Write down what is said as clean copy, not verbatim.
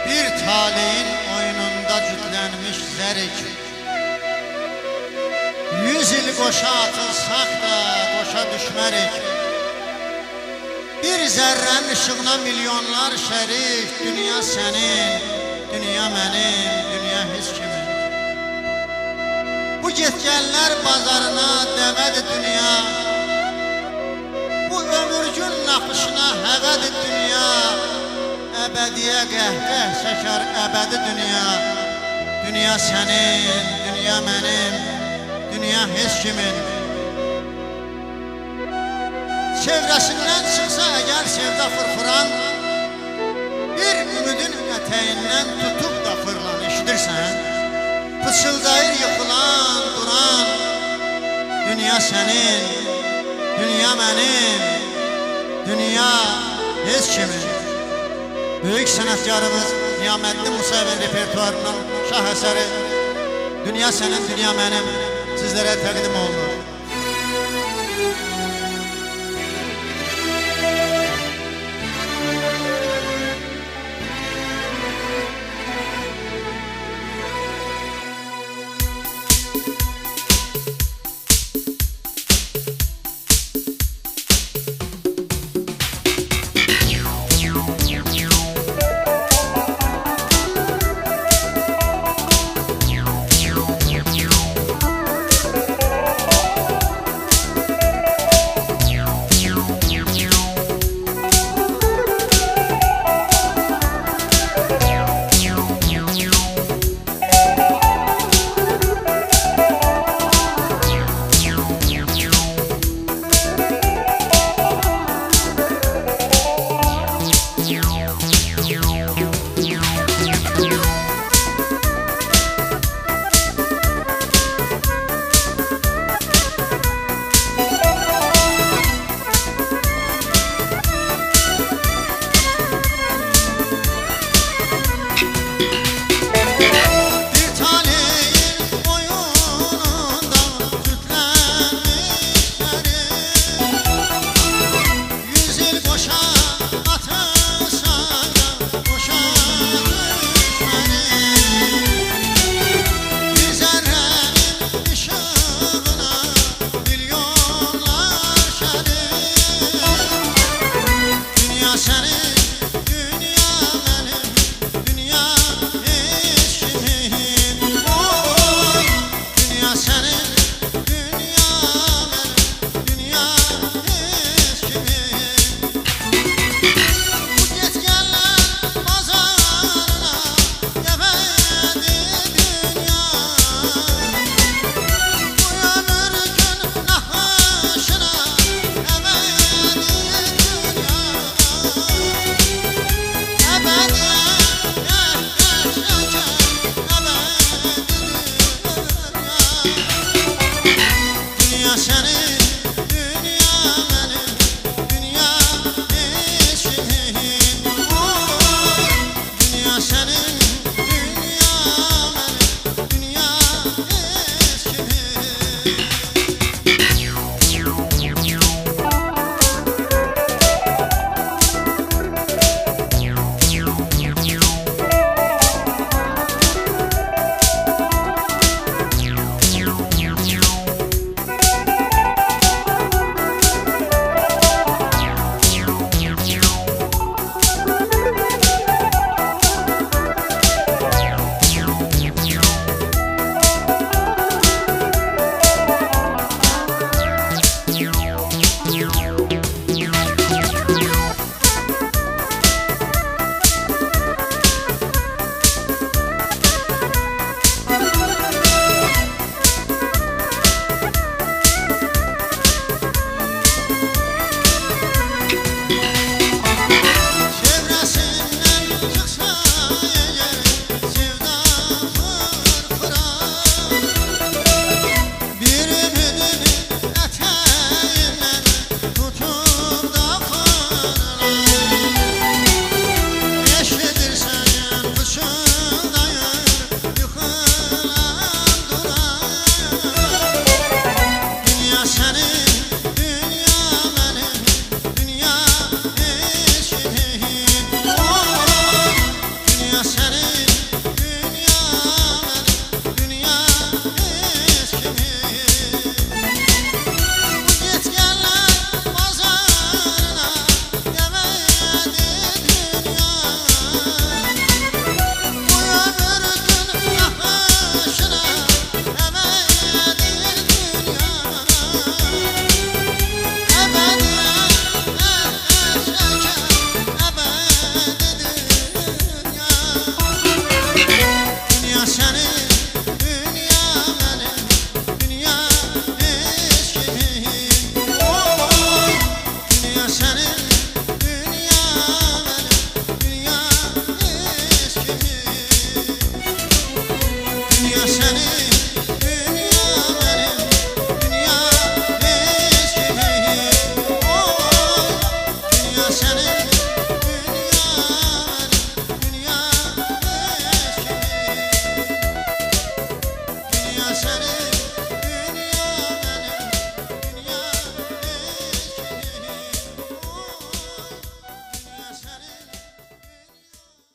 Bir taleyin oyununda cütlenmiş zərik. 100 il qoşa atılsak da qoşa düşmərik. Bir zərrənin ışığına milyonlar şərik. Dünya sənin, dünya mənim, dünya heç kimin. Bu getgənlər bazarına dəvədir dünya. Bu ömürgün naxışına həvədir dünya. Əbədiyə qəhqəh çəkər əbədi dünya. Dünya sənin, dünya mənim, dünya heç kimin. Çevrəsindən çıxsa əgər sevda fırfıran, bir ümidin ətəyindən tutub da fırlan, eşidirsən? Pıçıldayır yıxılan, duran. Dünya sənin, dünya mənim, dünya heç kimin. Böyük sənətkarımız Niyamətli Musayevin repertuarından şah əsəri Dünya sənin, dünya mənim sizlərə təqdim olunur. Dünya sənin